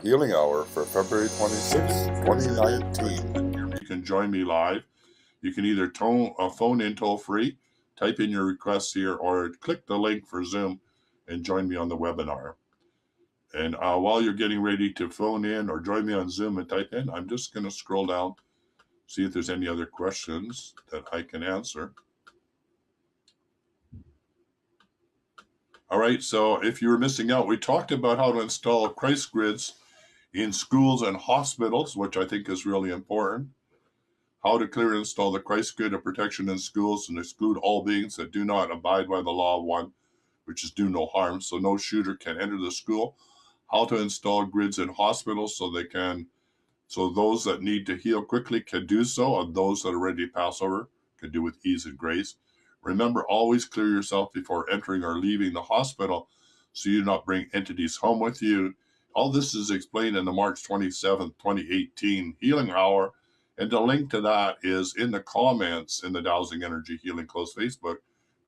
Healing Hour for February 26, 2019. You can join me live. You can either phone in toll free, type in your requests here, or click the link for Zoom and join me on the webinar. And while you're getting ready to phone in or join me on Zoom and type in, I'm just going to scroll down, see if there's any other questions that I can answer. All right, so if you were missing out, we talked about how to install Christ grids in schools and hospitals, which I think is really important. How to clear and install the Christ grid of protection in schools and exclude all beings that do not abide by the law of one, which is do no harm, so no shooter can enter the school. How to install grids in hospitals so those that need to heal quickly can do so, and those that are ready to pass over can do with ease and grace. Remember, always clear yourself before entering or leaving the hospital so you do not bring entities home with you. All this is explained in the March 27th, 2018 Healing Hour, and the link to that is in the comments in the Dowsing Energy Healing Close Facebook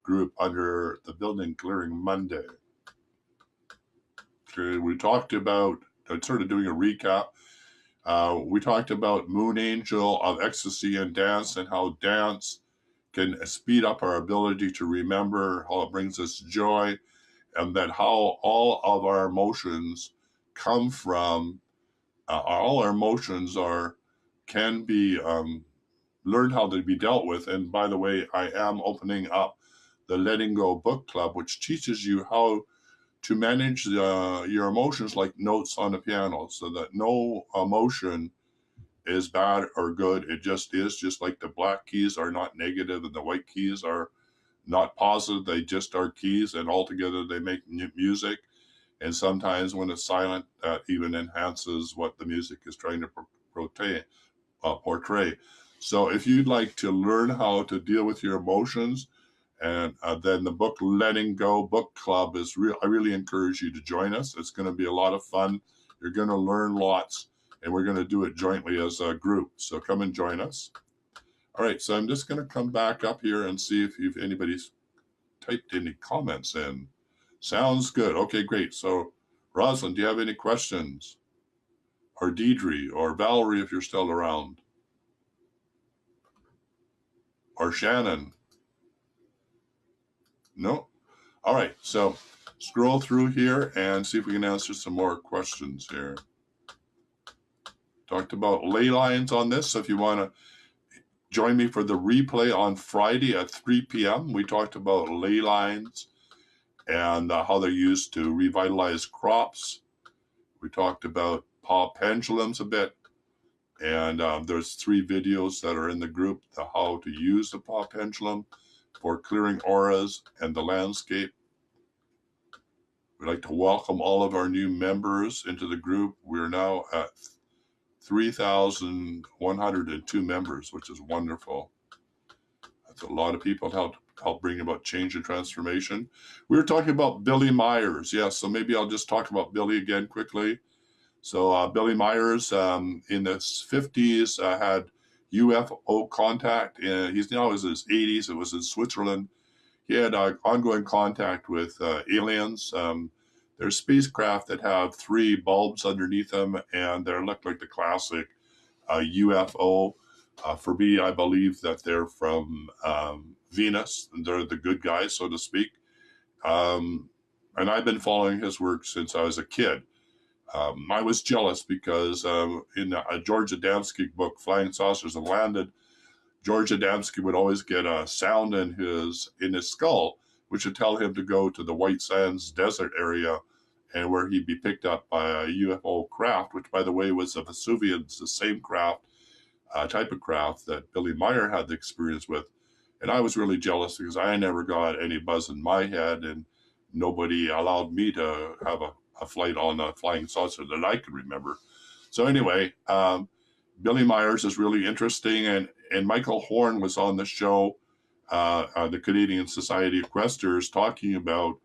group under the Building Clearing Monday. Okay, we talked about, sort of doing a recap, we talked about Moon Angel of Ecstasy and Dance, and how dance can speed up our ability to remember, how it brings us joy, and that how all of our emotions come from, all our emotions can be learned how to be dealt with. And by the way, I am opening up the Letting Go book club, which teaches you how to manage your emotions like notes on a piano, so that no emotion is bad or good. It just is, just like the black keys are not negative and the white keys are not positive. They just are keys, and altogether they make music. And sometimes when it's silent, that even enhances what the music is trying to portray. So if you'd like to learn how to deal with your emotions, and then the book Letting Go book club is real. I really encourage you to join us. It's going to be a lot of fun. You're going to learn lots, and we're going to do it jointly as a group. So come and join us. All right, so I'm just going to come back up here and see if anybody's typed any comments in. Sounds good. Okay, great. So Rosalind, do you have any questions? Or Deidre, or Valerie, if you're still around? Or Shannon? No? All right, so scroll through here and see if we can answer some more questions here. Talked about ley lines on this, so if you want to join me for the replay on Friday at 3 p.m., we talked about ley lines and how they're used to revitalize crops. We talked about paw pendulums a bit, and there's 3 videos that are in the group, how to use the paw pendulum for clearing auras and the landscape. We'd like to welcome all of our new members into the group. We're now at 3,102 members, which is wonderful. That's a lot of people to help bring about change and transformation. We were talking about Billy Myers. Yes, so maybe I'll just talk about Billy again quickly. So Billy Myers in the 50s had UFO contact. He's now in his 80s. It was in Switzerland. He had ongoing contact with aliens. There's spacecraft that have 3 bulbs underneath them, and they look like the classic UFO. For me, I believe that they're from Venus, and they're the good guys, so to speak. And I've been following his work since I was a kid. I was jealous because in a George Adamski book, Flying Saucers Have Landed, George Adamski would always get a sound in his skull, which would tell him to go to the White Sands desert area, and where he'd be picked up by a UFO craft, which, by the way, was a Vesuvians, the same craft, type of craft that Billy Meyer had the experience with. And I was really jealous because I never got any buzz in my head, and nobody allowed me to have a flight on a flying saucer that I could remember. So anyway, Billy Myers is really interesting, and Michael Horn was on the show, the Canadian Society of Questers, talking about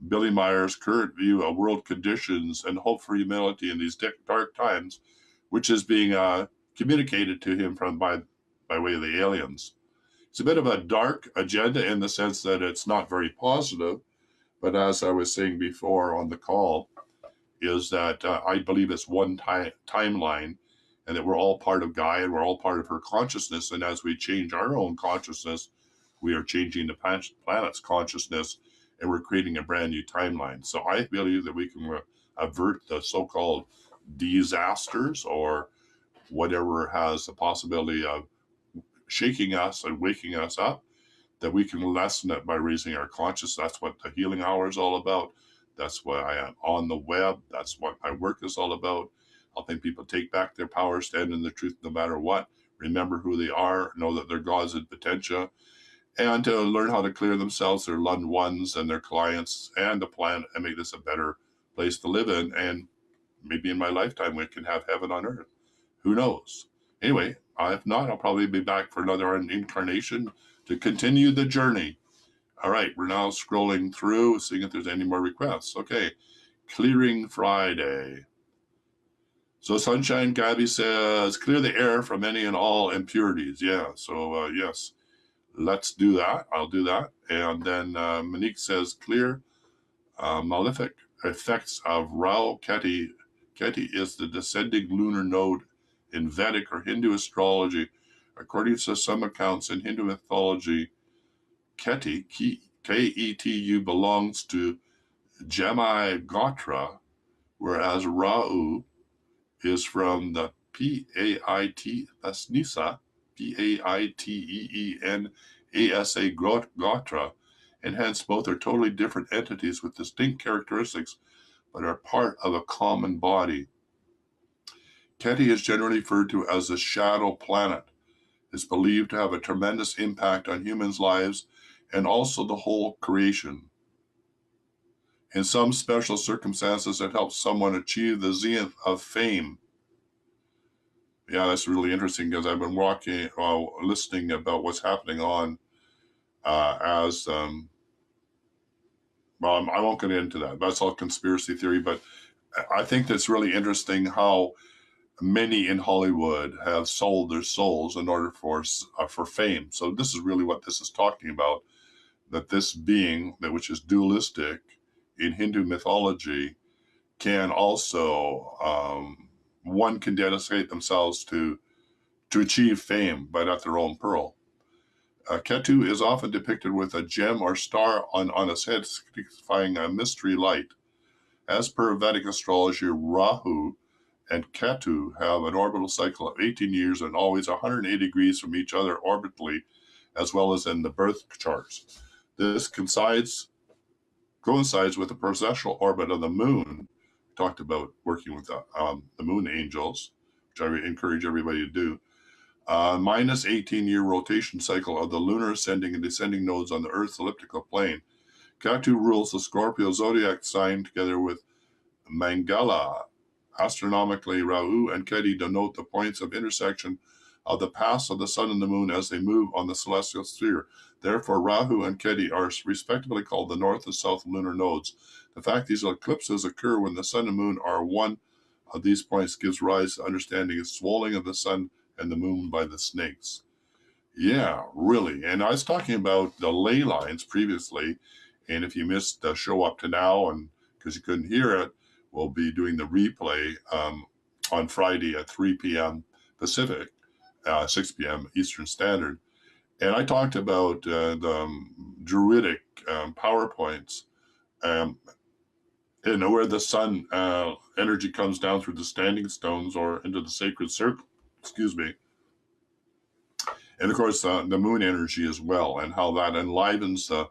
Billy Myers' current view of world conditions and hope for humanity in these dark times, which is being communicated to him by way of the aliens. It's a bit of a dark agenda in the sense that it's not very positive, but as I was saying before on the call, is that I believe it's one timeline, and that we're all part of Gaia and we're all part of her consciousness. And as we change our own consciousness, we are changing the planet's consciousness, and we're creating a brand new timeline. So I believe that we can avert the so-called disasters or whatever has the possibility of shaking us and waking us up, that we can lessen it by raising our consciousness. That's what the healing hour is all about. That's why I am on the web. That's what my work is all about. Helping people take back their power, stand in the truth no matter what, remember who they are, know that they're God's in potential, and to learn how to clear themselves, their loved ones, and their clients, and the planet, and make this a better place to live in. And maybe in my lifetime, we can have heaven on earth. Who knows? Anyway, if not, I'll probably be back for another incarnation to continue the journey. All right, we're now scrolling through, seeing if there's any more requests. Okay, Clearing Friday. So Sunshine Gabby says, clear the air from any and all impurities. Yeah, so yes, let's do that. I'll do that. And then Monique says, clear malefic effects of Rao Keti. Keti is the descending lunar node in Vedic or Hindu astrology. According to some accounts in Hindu mythology, Keti, Ketu, belongs to Jamai Gotra, whereas Ra'u is from the Pait, that's Nisa, Paiteenasa Gotra, and hence both are totally different entities with distinct characteristics, but are part of a common body. Keti is generally referred to as the shadow planet. It's believed to have a tremendous impact on humans' lives and also the whole creation. In some special circumstances, it helps someone achieve the zenith of fame. Yeah, that's really interesting because I've been listening about what's happening on well, I won't get into that. That's all conspiracy theory, but I think that's really interesting how many in Hollywood have sold their souls in order for fame. So this is really what this is talking about, that this being, which is dualistic in Hindu mythology, can also, one can dedicate themselves to achieve fame, but at their own peril. Ketu is often depicted with a gem or star on its head, signifying a mystery light. As per Vedic astrology, Rahu and Ketu have an orbital cycle of 18 years and always 180 degrees from each other orbitally, as well as in the birth charts. This coincides with the precessional orbit of the moon. We talked about working with the moon angels, which I encourage everybody to do. Minus 18-year rotation cycle of the lunar ascending and descending nodes on the Earth's elliptical plane. Ketu rules the Scorpio zodiac sign together with Mangala. Astronomically, Rahu and Keti denote the points of intersection of the paths of the sun and the moon as they move on the celestial sphere. Therefore, Rahu and Keti are respectively called the north and south lunar nodes. The fact these eclipses occur when the sun and moon are one of these points gives rise to understanding of swelling of the sun and the moon by the snakes. Yeah, really. And I was talking about the ley lines previously, and if you missed the show up to now, and because you couldn't hear it, we'll be doing the replay on Friday at 3 p.m. Pacific, 6 p.m. Eastern Standard. And I talked about the Druidic PowerPoints, and where the sun energy comes down through the standing stones or into the sacred circle, and of course the moon energy as well, and how that enlivens the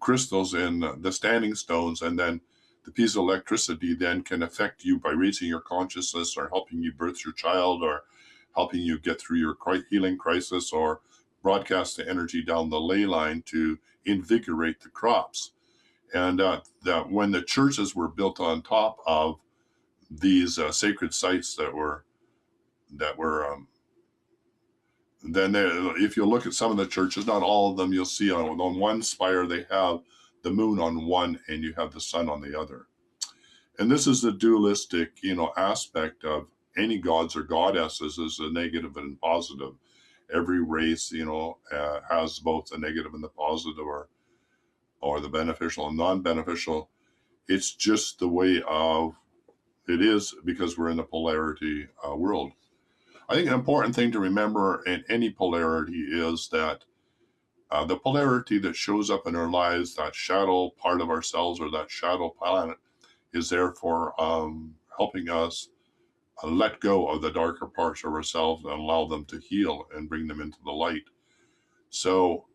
crystals in the standing stones, and then the piece of electricity then can affect you by raising your consciousness or helping you birth your child or helping you get through your healing crisis or broadcast the energy down the ley line to invigorate the crops. And that when the churches were built on top of these sacred sites that were then if you look at some of the churches, not all of them, you'll see on one spire they have the moon on one and you have the sun on the other. And this is the dualistic, aspect of any gods or goddesses, is a negative and positive. Every race, has both the negative and the positive, or the beneficial and non-beneficial. It's just the way of it is because we're in the polarity world. I think an important thing to remember in any polarity is that the polarity that shows up in our lives, that shadow part of ourselves or that shadow planet, is there for helping us let go of the darker parts of ourselves and allow them to heal and bring them into the light. So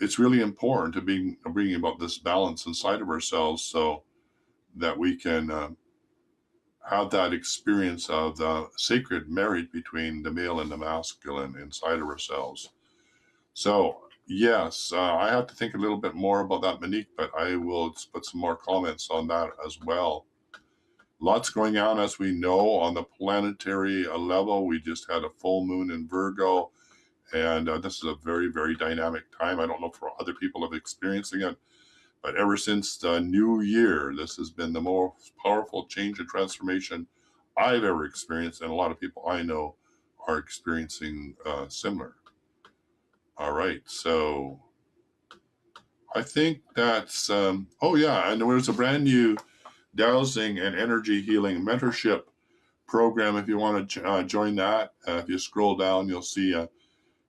it's really important to bring about this balance inside of ourselves so that we can have that experience of the sacred marriage between the male and the masculine inside of ourselves. So, yes, I have to think a little bit more about that, Monique, but I will put some more comments on that as well. Lots going on, as we know, on the planetary level. We just had a full moon in Virgo, and this is a very, very dynamic time. I don't know if other people have experiencing it, but ever since the new year, this has been the most powerful change and transformation I've ever experienced, and a lot of people I know are experiencing similar. All right, so I think that's, oh yeah, and there's a brand new dowsing and energy healing mentorship program. If you want to join that, if you scroll down, you'll see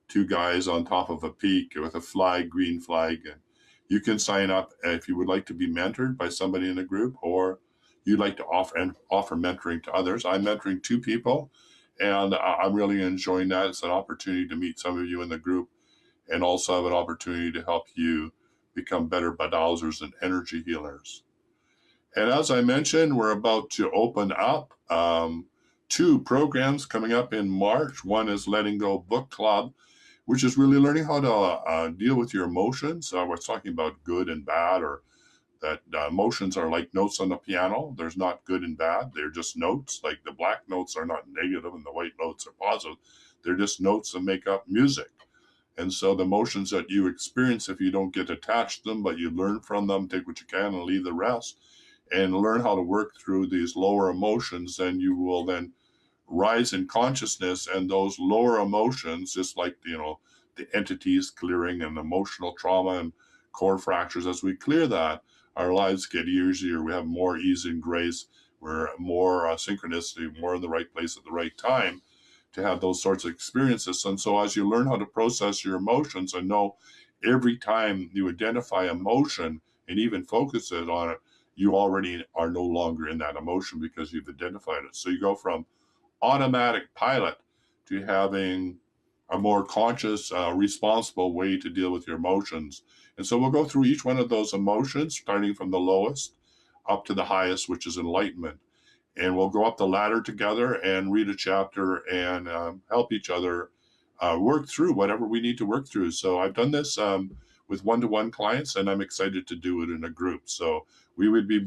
two guys on top of a peak with a flag, green flag. And you can sign up if you would like to be mentored by somebody in the group, or you'd like to offer mentoring to others. I'm mentoring two people, and I'm really enjoying that. It's an opportunity to meet some of you in the group and also have an opportunity to help you become better dowsers and energy healers. And as I mentioned, we're about to open up two programs coming up in March. One is Letting Go Book Club, which is really learning how to deal with your emotions. We're talking about good and bad, or that emotions are like notes on the piano. There's not good and bad. They're just notes. Like the black notes are not negative and the white notes are positive. They're just notes that make up music. And so the emotions that you experience, if you don't get attached to them, but you learn from them, take what you can and leave the rest, and learn how to work through these lower emotions, then you will then rise in consciousness. And those lower emotions, just like, the entities clearing and emotional trauma and core fractures, as we clear that, our lives get easier. We have more ease and grace. We're more synchronicity, more in the right place at the right time to have those sorts of experiences. And so as you learn how to process your emotions and know every time you identify emotion and even focus it on it, you already are no longer in that emotion because you've identified it. So you go from automatic pilot to having a more conscious, responsible way to deal with your emotions. And so we'll go through each one of those emotions, starting from the lowest up to the highest, which is enlightenment. And we'll go up the ladder together and read a chapter and help each other work through whatever we need to work through. So I've done this with one-to-one clients, and I'm excited to do it in a group. So we would be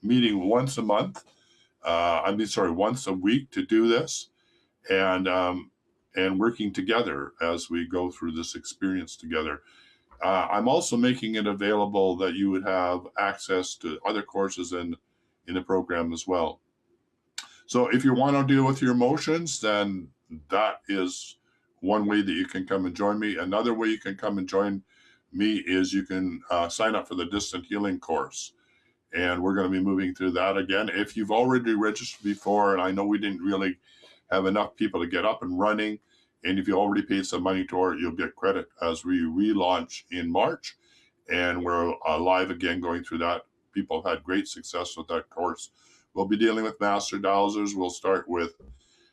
meeting once a month. Once a week to do this, and working together as we go through this experience together. I'm also making it available that you would have access to other courses in the program as well. So if you want to deal with your emotions, then that is one way that you can come and join me. Another way you can come and join me is you can sign up for the distant healing course. And we're going to be moving through that again. If you've already registered before, and I know we didn't really have enough people to get up and running, and if you already paid some money toward it, you'll get credit as we relaunch in March. And we're live again going through that. People have had great success with that course. We'll be dealing with master dowsers. We'll start with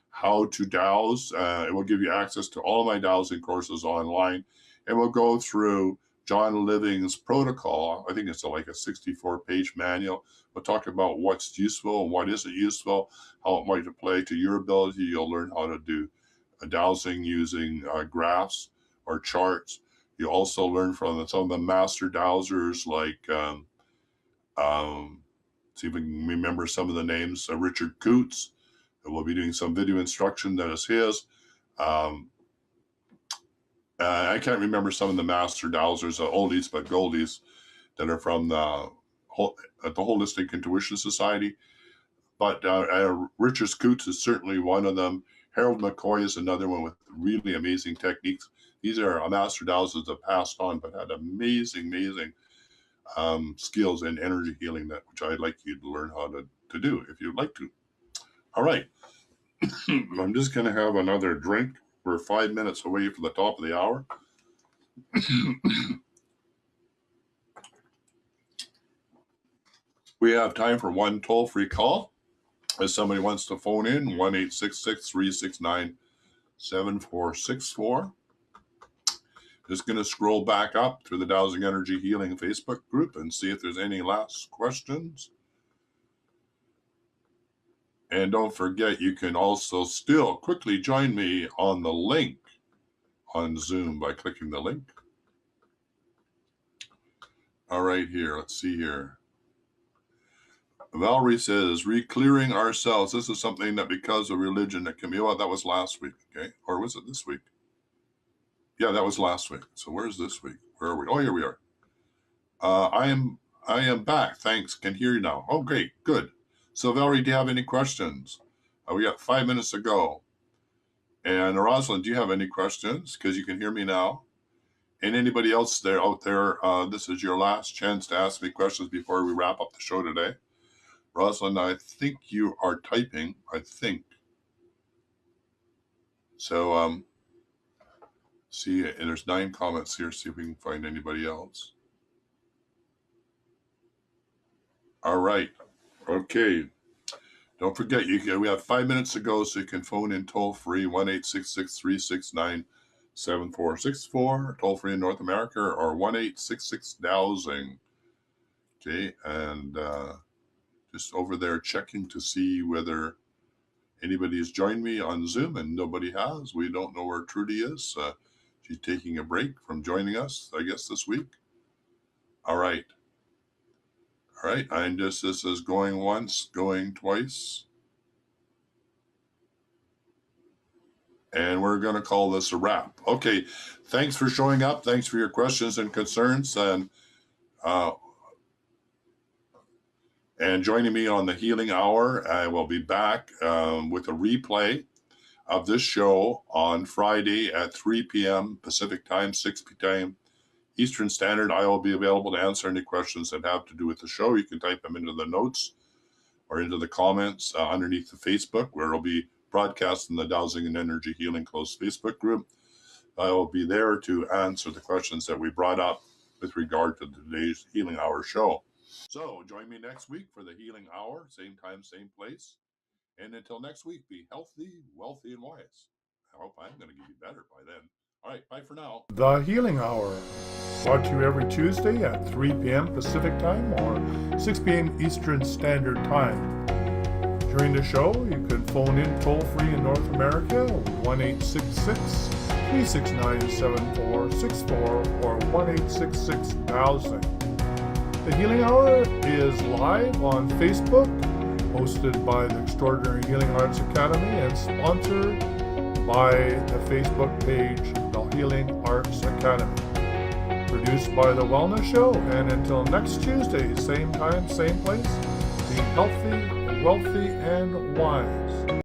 how to dowse. It will give you access to all of my dowsing courses online. And we'll go through John Living's protocol. I think it's like a 64-page manual. We'll talk about what's useful and what isn't useful, how it might apply to your ability. You'll learn how to do dowsing using graphs or charts. You also learn from some of the master dowsers, like, see if we can remember some of the names, Richard Coots. We'll be doing some video instruction that is his. I can't remember some of the master dowsers, oldies but goldies, that are from the Holistic Intuition Society. But Richard Coots is certainly one of them. Harold McCoy is another one with really amazing techniques. These are master dowsers that passed on but had amazing skills in energy healing, which I'd like you to learn how to to do if you'd like to. All right. I'm just going to have another drink. We're 5 minutes away from the top of the hour. We have time for one toll-free call. If somebody wants to phone in, 1-866-369-7464. Just going to scroll back up through the Dowsing Energy Healing Facebook group and see if there's any last questions. And don't forget, you can also still quickly join me on the link on Zoom by clicking the link. All right, here, let's see here. Valerie says, re-clearing ourselves. This is something that because of religion that can be, well, that was last week, okay? Or was it this week? Yeah, that was last week. So where's this week? Where are we? Oh, here we are. I am back. Thanks. Can hear you now. Oh, great. Good. So Valerie, do you have any questions? We got 5 minutes to go. And Rosalind, do you have any questions? Because you can hear me now. And anybody else out there, this is your last chance to ask me questions before we wrap up the show today. Rosalind, I think you are typing, I think. So, see, and there's 9 comments here. See if we can find anybody else. All right. Okay. Don't forget, we have 5 minutes to go, so you can phone in toll free, 1-866-369-7464, toll free in North America, or 1-866-DOWSING. Okay, and just over there checking to see whether anybody has joined me on Zoom, and nobody has. We don't know where Trudy is. She's taking a break from joining us, I guess, this week. All right. All right, this is going once, going twice. And we're going to call this a wrap. Okay, thanks for showing up. Thanks for your questions and concerns. And joining me on the Healing Hour, I will be back with a replay of this show on Friday at 3 p.m. Pacific Time, 6 p.m. Eastern Standard. I will be available to answer any questions that have to do with the show. You can type them into the notes or into the comments underneath the Facebook, where it'll be broadcast in the Dowsing and Energy Healing Closed Facebook group. I will be there to answer the questions that we brought up with regard to today's Healing Hour show. So join me next week for the Healing Hour, same time, same place. And until next week, be healthy, wealthy, and wise. I hope I'm going to get you better by then. All right, bye for now. The Healing Hour, brought to you every Tuesday at 3 p.m. Pacific Time or 6 p.m. Eastern Standard Time. During the show, you can phone in toll-free in North America, 1-866-369-7464 or 1-866-DOWSING. The Healing Hour is live on Facebook, hosted by the Extraordinary Healing Arts Academy and sponsored by the Facebook page, The Healing Arts Academy. Produced by The Wellness Show, and until next Tuesday, same time, same place, be healthy, wealthy, and wise.